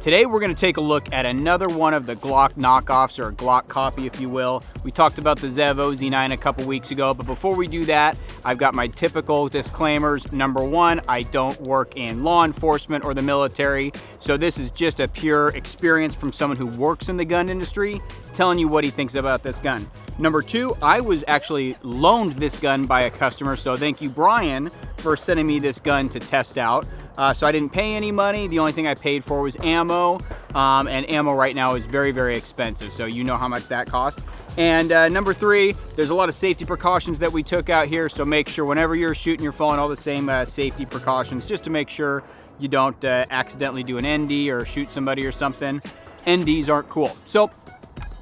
Today we're going to take a look at another one of the Glock knockoffs, or a Glock copy if you will. We talked about the Zevo Z9 a couple weeks ago, but before we do that, I've got my typical disclaimers. Number one, I don't work in law enforcement or the military, so this is just a pure experience from someone who works in the gun industry, telling you what he thinks about this gun. Number two, I was actually loaned this gun by a customer, so thank you, Brian, for sending me this gun to test out. So I didn't pay any money. The only thing I paid for was ammo, and ammo right now is very, very expensive, so you know how much that cost. And number three, there's a lot of safety precautions that we took out here, so make sure whenever you're shooting, you're following all the same safety precautions, just to make sure you don't accidentally do an ND or shoot somebody or something. NDs aren't cool. So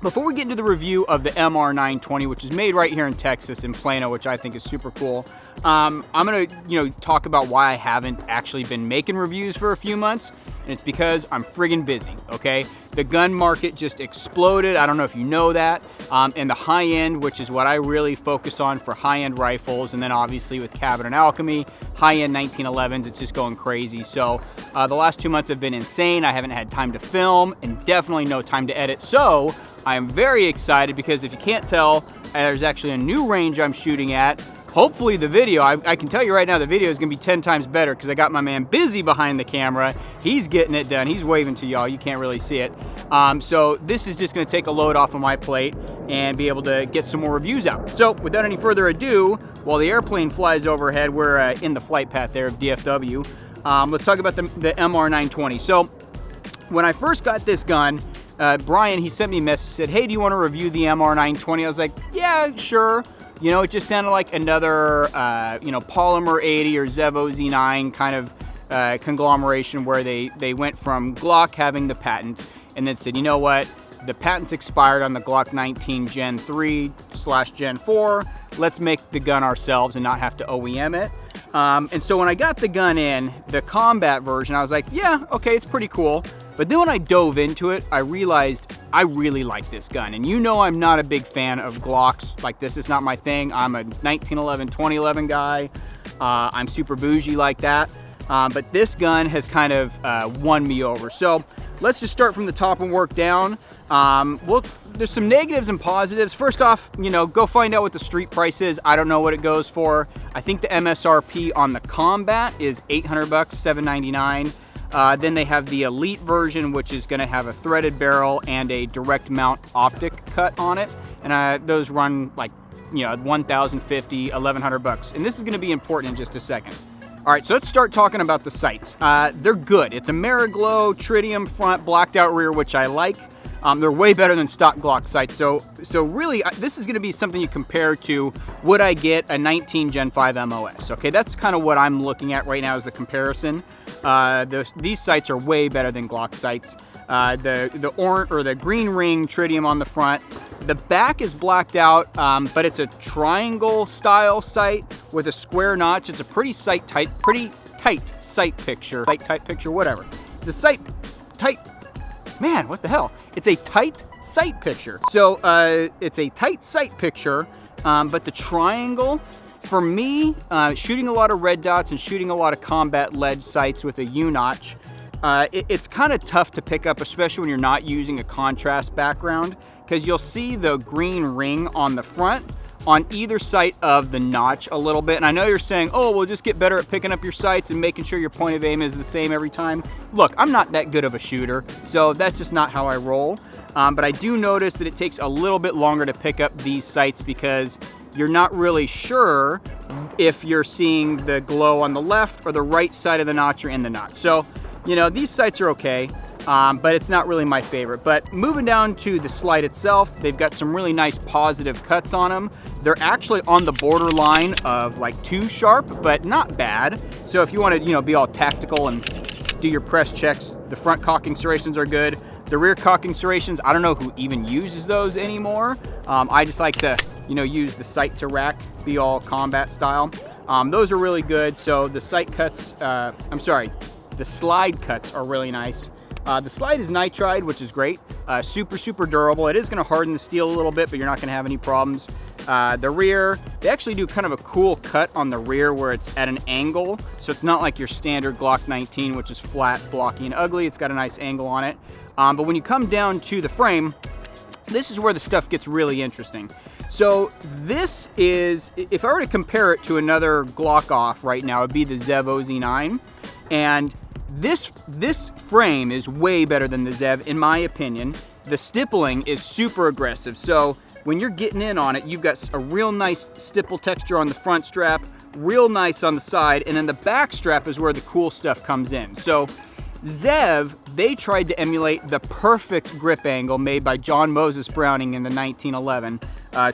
before we get into the review of the MR920, which is made right here in Texas, in Plano, which I think is super cool, I'm gonna talk about why I haven't actually been making reviews for a few months, and it's because I'm friggin' busy, okay? The gun market just exploded. I don't know if you know that. And the high end, which is what I really focus on for high-end rifles, and then obviously with Cabin and Alchemy, high-end 1911s, it's just going crazy. So the last 2 months have been insane. I haven't had time to film and definitely no time to edit. So I am very excited because if you can't tell, there's actually a new range I'm shooting at. Hopefully the video, I can tell you right now, the video is gonna be 10 times better because I got my man Busy behind the camera. He's getting it done. He's waving to y'all. You can't really see it. So this is just gonna take a load off of my plate and be able to get some more reviews out. So without any further ado, while the airplane flies overhead, we're in the flight path there of DFW. Let's talk about the MR920. So when I first got this gun, Brian, he sent me a message, said, hey, do you want to review the MR920? I was like, yeah, sure. You know, it just sounded like another, Polymer 80 or Zevo Z9 kind of conglomeration where they went from Glock having the patent and then said, you know what, the patent's expired on the Glock 19 Gen 3/Gen 4. Let's make the gun ourselves and not have to OEM it. And so when I got the gun in, the combat version, I was like, yeah, okay, it's pretty cool. But then when I dove into it, I realized I really like this gun. And you know I'm not a big fan of Glocks. Like, this is not my thing. I'm a 1911, 2011 guy. I'm super bougie like that. But this gun has kind of won me over. So let's just start from the top and work down. There's some negatives and positives. First off, go find out what the street price is. I don't know what it goes for. I think the MSRP on the Combat is $800, $799. Then they have the Elite version, which is going to have a threaded barrel and a direct mount optic cut on it. And those run like, $1,050, $1,100. And this is going to be important in just a second. All right, so let's start talking about the sights. They're good. It's a Mariglow tritium front, blacked out rear, which I like. They're way better than stock Glock sights. So really, this is gonna be something you compare to, would I get a 19 Gen 5 MOS? Okay, that's kind of what I'm looking at right now as the comparison. These sights are way better than Glock sights. The orange or the green ring tritium on the front. The back is blacked out, but it's a triangle style sight with a square notch. It's a pretty tight sight picture. Sight tight picture, whatever. It's a sight tight. Man, what the hell? It's a tight sight picture. So it's a tight sight picture, but the triangle, for me, shooting a lot of red dots and shooting a lot of combat lead sights with a U-notch, it's kind of tough to pick up, especially when you're not using a contrast background, because you'll see the green ring on the front on either sight of the notch a little bit. And I know you're saying, oh, well, just get better at picking up your sights and making sure your point of aim is the same every time. Look, I'm not that good of a shooter, so that's just not how I roll. But I do notice that it takes a little bit longer to pick up these sights because you're not really sure if you're seeing the glow on the left or the right side of the notch or in the notch. So, these sights are okay. But it's not really my favorite. But moving down to the slide itself, they've got some really nice positive cuts on them. They're actually on the borderline of like too sharp, but not bad. So if you want to, be all tactical and do your press checks, the front cocking serrations are good. The rear cocking serrations, I don't know who even uses those anymore. I just like to, use the sight to rack, be all combat style. Those are really good. So the sight cuts, the slide cuts are really nice. The slide is nitride, which is great. Super, super durable. It is going to harden the steel a little bit, but you're not going to have any problems. The rear, they actually do kind of a cool cut on the rear where it's at an angle. So it's not like your standard Glock 19, which is flat, blocky, and ugly. It's got a nice angle on it. But when you come down to the frame, this is where the stuff gets really interesting. So this is, if I were to compare it to another Glock off right now, it'd be the Zev OZ9. And this frame is way better than the Zev, in my opinion. The stippling is super aggressive. So when you're getting in on it, you've got a real nice stipple texture on the front strap, real nice on the side, and then the back strap is where the cool stuff comes in. So Zev, they tried to emulate the perfect grip angle made by John Moses Browning in the 1911,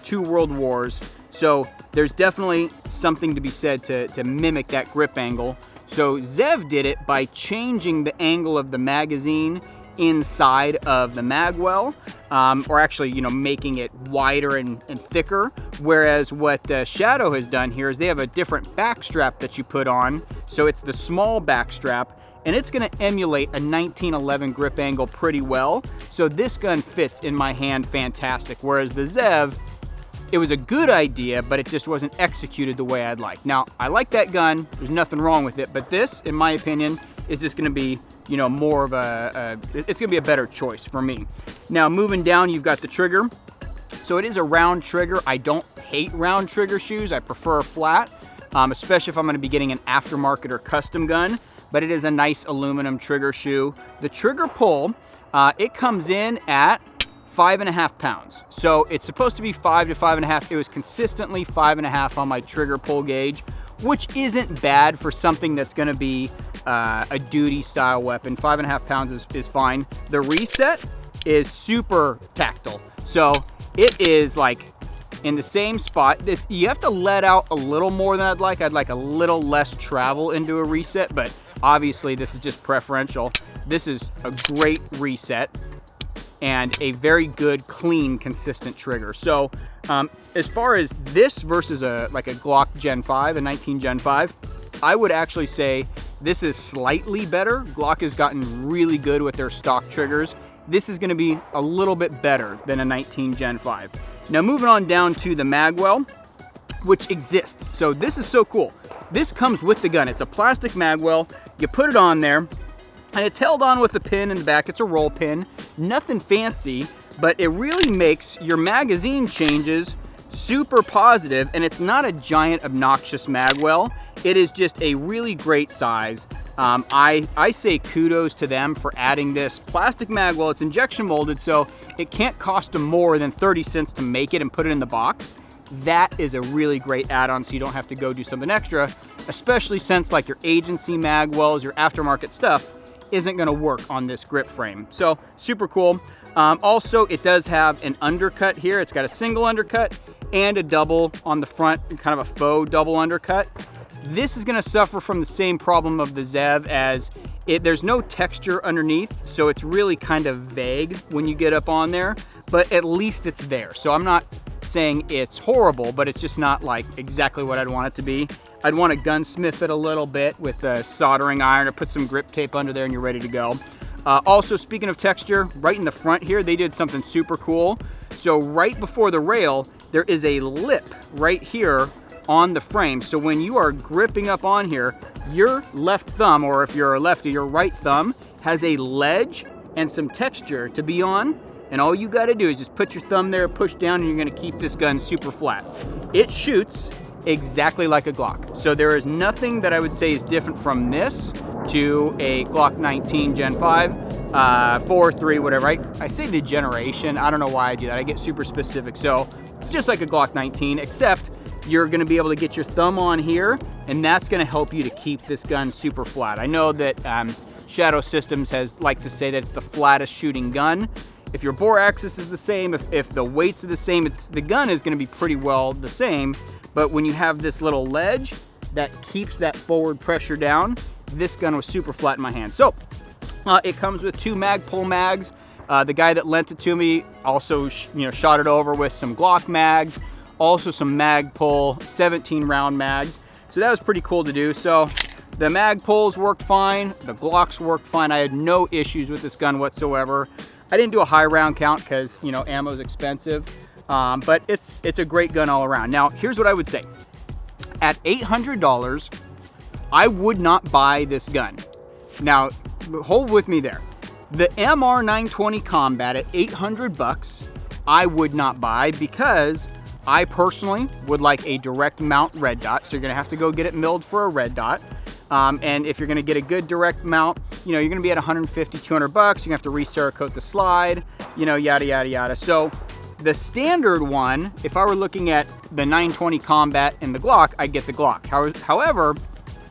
2 world wars. So there's definitely something to be said to mimic that grip angle. So Zev did it by changing the angle of the magazine inside of the Magwell, or actually, you know, making it wider and thicker. Whereas what Shadow has done here is they have a different back strap that you put on. So it's the small back strap, and it's gonna emulate a 1911 grip angle pretty well. So this gun fits in my hand fantastic. Whereas the Zev, it was a good idea, but it just wasn't executed the way I'd like. Now, I like that gun, there's nothing wrong with it, but this, in my opinion, is just gonna be, you know, more of it's gonna be a better choice for me. Now, moving down, you've got the trigger. So it is a round trigger. I don't hate round trigger shoes. I prefer flat, especially if I'm gonna be getting an aftermarket or custom gun, but it is a nice aluminum trigger shoe. The trigger pull, it comes in at 5.5 pounds. So it's supposed to be 5 to 5.5. It was consistently 5.5 on my trigger pull gauge, which isn't bad for something that's gonna be a duty style weapon. 5.5 pounds is fine. The reset is super tactile. So it is like in the same spot. You have to let out a little more than I'd like. I'd like a little less travel into a reset, but obviously this is just preferential. This is a great reset and a very good, clean, consistent trigger. So as far as this versus like a Glock Gen 5, a 19 Gen 5, I would actually say this is slightly better. Glock has gotten really good with their stock triggers. This is gonna be a little bit better than a 19 Gen 5. Now moving on down to the Magwell, which exists. So this is so cool. This comes with the gun. It's a plastic Magwell. You put it on there, and it's held on with a pin in the back. It's a roll pin, nothing fancy, but it really makes your magazine changes super positive, and it's not a giant obnoxious Magwell. It is just a really great size. I say kudos to them for adding this plastic Magwell. It's injection molded, so it can't cost them more than 30 cents to make it and put it in the box. That is a really great add-on, so you don't have to go do something extra, especially since like your agency Magwells, your aftermarket stuff, isn't gonna work on this grip frame. So super cool. Also, it does have an undercut here. It's got a single undercut and a double on the front, kind of a faux double undercut. This is gonna suffer from the same problem of the Zev, as there's no texture underneath, so it's really kind of vague when you get up on there, but at least it's there. So I'm not saying it's horrible, but it's just not like exactly what I'd want it to be. I'd want to gunsmith it a little bit with a soldering iron or put some grip tape under there and you're ready to go. Also, speaking of texture, right in the front here, they did something super cool. So right before the rail, there is a lip right here on the frame. So when you are gripping up on here, your left thumb, or if you're a lefty, your right thumb has a ledge and some texture to be on. And all you gotta do is just put your thumb there, push down, and you're gonna keep this gun super flat. It shoots exactly like a Glock. So there is nothing that I would say is different from this to a Glock 19 Gen 5, 4, 3, whatever. I say the generation, I don't know why I do that. I get super specific. So it's just like a Glock 19, except you're gonna be able to get your thumb on here, and that's gonna help you to keep this gun super flat. I know that Shadow Systems has liked to say that it's the flattest shooting gun. If your bore axis is the same, if the weights are the same, the gun is gonna be pretty well the same. But when you have this little ledge that keeps that forward pressure down, this gun was super flat in my hand. So it comes with 2 Magpul mags. The guy that lent it to me also shot it over with some Glock mags, also some Magpul 17 round mags. So that was pretty cool to do. So the Magpuls worked fine, the Glocks worked fine. I had no issues with this gun whatsoever. I didn't do a high round count because ammo is expensive. but it's a great gun all around. Now, here's what I would say. At $800, I would not buy this gun. Now, hold with me there. The MR920 Combat at 800 bucks, I would not buy because I personally would like a direct mount red dot. So you're gonna have to go get it milled for a red dot. And if you're gonna get a good direct mount, you know, you're gonna be at 150, 200 bucks. You're gonna have to re-Cerakote the slide, you know, yada, yada, yada. So the standard one, if I were looking at the 920 Combat and the Glock, I'd get the Glock. However,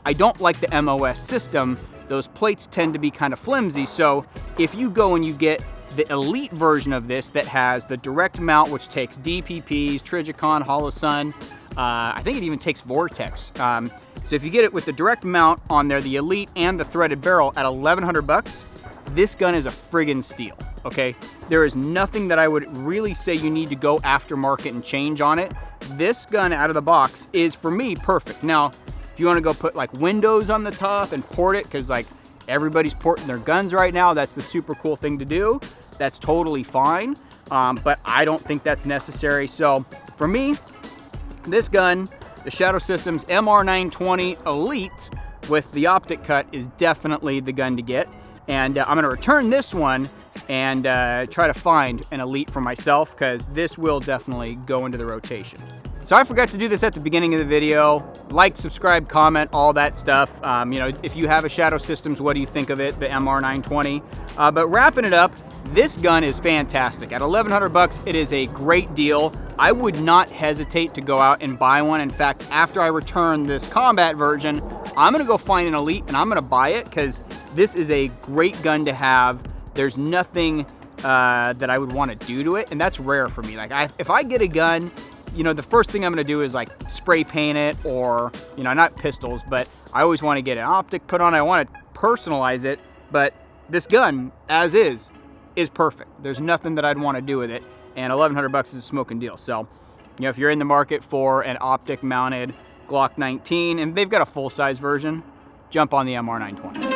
I don't like the MOS system. Those plates tend to be kind of flimsy. So if you go and you get the elite version of this that has the direct mount, which takes DPPs, Trijicon, Holosun, I think it even takes Vortex. So if you get it with the direct mount on there, the elite and the threaded barrel at 1,100 bucks, this gun is a friggin' steal, okay? There is nothing that I would really say you need to go aftermarket and change on it. This gun out of the box is, for me, perfect. Now, if you wanna go put like windows on the top and port it, cause like everybody's porting their guns right now, that's the super cool thing to do. That's totally fine, but I don't think that's necessary. So for me, this gun, the Shadow Systems MR920 Elite with the optic cut is definitely the gun to get. And I'm gonna return this one and try to find an Elite for myself, because this will definitely go into the rotation. So I forgot to do this at the beginning of the video. Like, subscribe, comment, all that stuff. You know, if you have a Shadow Systems, what do you think of it, the MR920? But wrapping it up, this gun is fantastic. At 1,100 bucks, it is a great deal. I would not hesitate to go out and buy one. In fact, after I return this combat version, I'm gonna go find an Elite and I'm gonna buy it, because this is a great gun to have. There's nothing that I would wanna do to it, and that's rare for me. Like, if I get a gun, you know, the first thing I'm gonna do is like spray paint it, or, you know, not pistols, but I always wanna get an optic put on. I wanna personalize it, but this gun, as is perfect. There's nothing that I'd wanna do with it, and 1,100 bucks is a smoking deal. So, you know, if you're in the market for an optic mounted Glock 19, and they've got a full size version, jump on the MR920.